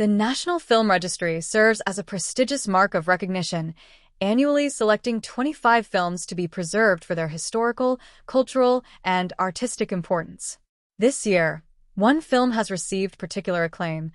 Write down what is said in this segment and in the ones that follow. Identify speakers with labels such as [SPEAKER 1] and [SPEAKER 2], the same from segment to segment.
[SPEAKER 1] The National Film Registry serves as a prestigious mark of recognition, annually selecting 25 films to be preserved for their historical, cultural, and artistic importance. This year, one film has received particular acclaim: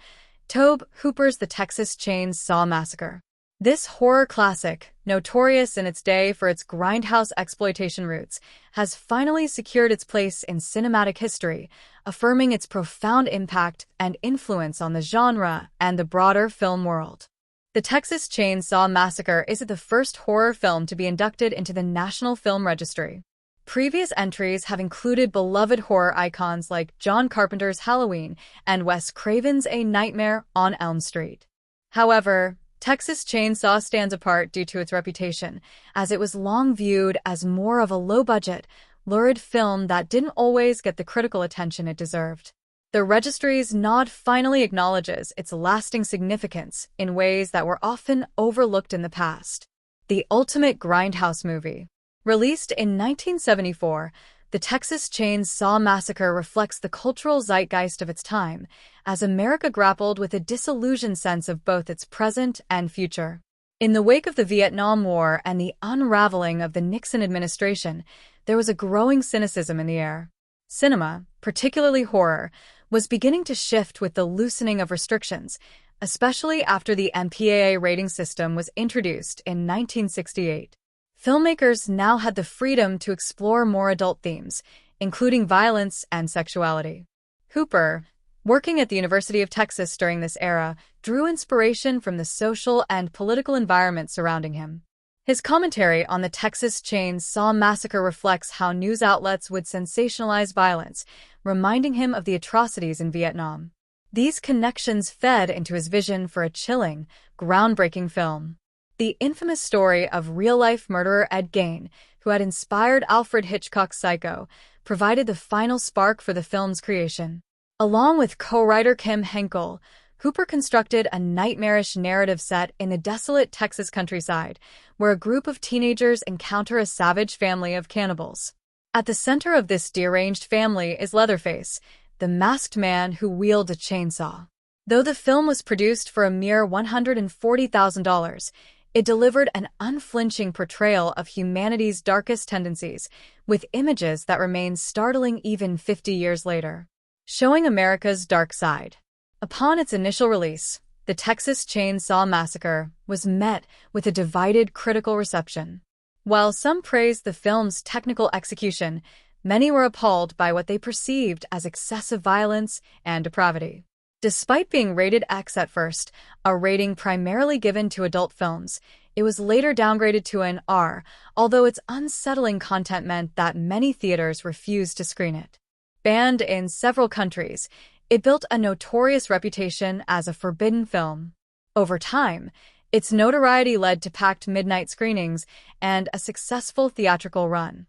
[SPEAKER 1] Tobe Hooper's The Texas Chainsaw Massacre. This horror classic, notorious in its day for its grindhouse exploitation roots, has finally secured its place in cinematic history, affirming its profound impact and influence on the genre and the broader film world. The Texas Chainsaw Massacre is the first horror film to be inducted into the National Film Registry. Previous entries have included beloved horror icons like John Carpenter's Halloween and Wes Craven's A Nightmare on Elm Street. However, Texas Chainsaw stands apart due to its reputation, as it was long viewed as more of a low-budget, lurid film that didn't always get the critical attention it deserved. The registry's nod finally acknowledges its lasting significance in ways that were often overlooked in the past. The ultimate grindhouse movie. Released in 1974, The Texas Chainsaw Massacre reflects the cultural zeitgeist of its time, as America grappled with a disillusioned sense of both its present and future. In the wake of the Vietnam War and the unraveling of the Nixon administration, there was a growing cynicism in the air. Cinema, particularly horror, was beginning to shift with the loosening of restrictions, especially after the MPAA rating system was introduced in 1968. Filmmakers now had the freedom to explore more adult themes, including violence and sexuality. Hooper, working at the University of Texas during this era, drew inspiration from the social and political environment surrounding him. His commentary on the Texas Chainsaw Massacre reflects how news outlets would sensationalize violence, reminding him of the atrocities in Vietnam. These connections fed into his vision for a chilling, groundbreaking film. The infamous story of real-life murderer Ed Gein, who had inspired Alfred Hitchcock's Psycho, provided the final spark for the film's creation. Along with co-writer Kim Henkel, Hooper constructed a nightmarish narrative set in the desolate Texas countryside, where a group of teenagers encounter a savage family of cannibals. At the center of this deranged family is Leatherface, the masked man who wields a chainsaw. Though the film was produced for a mere $140,000, it delivered an unflinching portrayal of humanity's darkest tendencies, with images that remain startling even 50 years later. Showing America's dark side. Upon its initial release, The Texas Chainsaw Massacre was met with a divided critical reception. While some praised the film's technical execution, many were appalled by what they perceived as excessive violence and depravity. Despite being rated X at first, a rating primarily given to adult films, it was later downgraded to an R, although its unsettling content meant that many theaters refused to screen it. Banned in several countries, it built a notorious reputation as a forbidden film. Over time, its notoriety led to packed midnight screenings and a successful theatrical run,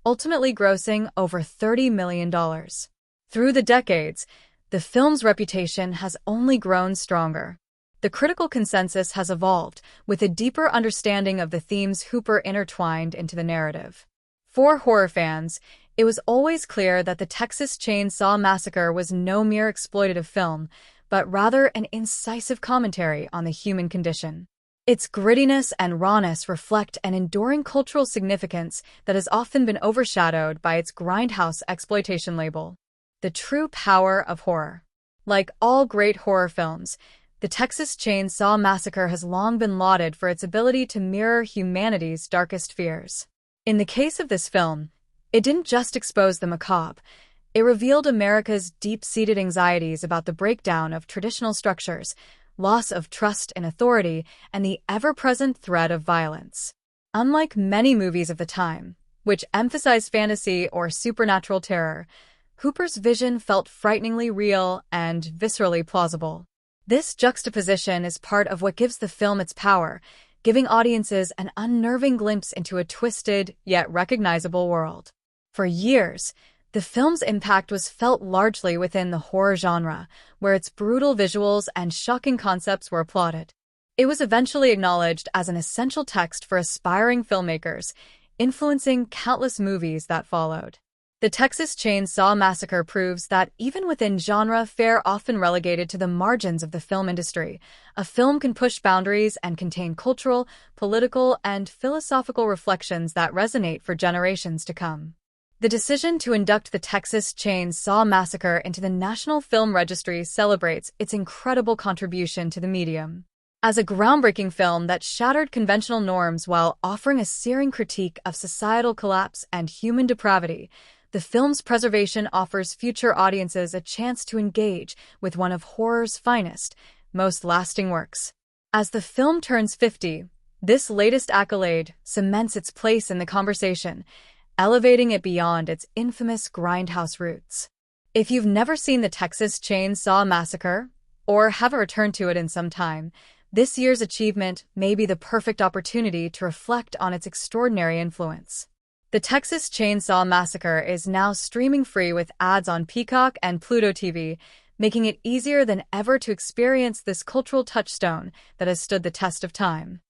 [SPEAKER 1] ultimately grossing over $30 million. Through the decades, the film's reputation has only grown stronger. The critical consensus has evolved, with a deeper understanding of the themes Hooper intertwined into the narrative. For horror fans, it was always clear that the Texas Chainsaw Massacre was no mere exploitative film, but rather an incisive commentary on the human condition. Its grittiness and rawness reflect an enduring cultural significance that has often been overshadowed by its grindhouse exploitation label. The true power of horror. Like all great horror films, the Texas Chainsaw Massacre has long been lauded for its ability to mirror humanity's darkest fears. In the case of this film, it didn't just expose the macabre, it revealed America's deep-seated anxieties about the breakdown of traditional structures, loss of trust in authority, and the ever-present threat of violence. Unlike many movies of the time, which emphasized fantasy or supernatural terror, Hooper's vision felt frighteningly real and viscerally plausible. This juxtaposition is part of what gives the film its power, giving audiences an unnerving glimpse into a twisted, yet recognizable world. For years, the film's impact was felt largely within the horror genre, where its brutal visuals and shocking concepts were applauded. It was eventually acknowledged as an essential text for aspiring filmmakers, influencing countless movies that followed. The Texas Chainsaw Massacre proves that even within genre fare often relegated to the margins of the film industry, a film can push boundaries and contain cultural, political, and philosophical reflections that resonate for generations to come. The decision to induct the Texas Chainsaw Massacre into the National Film Registry celebrates its incredible contribution to the medium. As a groundbreaking film that shattered conventional norms while offering a searing critique of societal collapse and human depravity, the film's preservation offers future audiences a chance to engage with one of horror's finest, most lasting works. As the film turns 50, this latest accolade cements its place in the conversation, elevating it beyond its infamous grindhouse roots. If you've never seen the Texas Chainsaw Massacre, or haven't returned to it in some time, this year's achievement may be the perfect opportunity to reflect on its extraordinary influence. The Texas Chainsaw Massacre is now streaming free with ads on Peacock and Pluto TV, making it easier than ever to experience this cultural touchstone that has stood the test of time.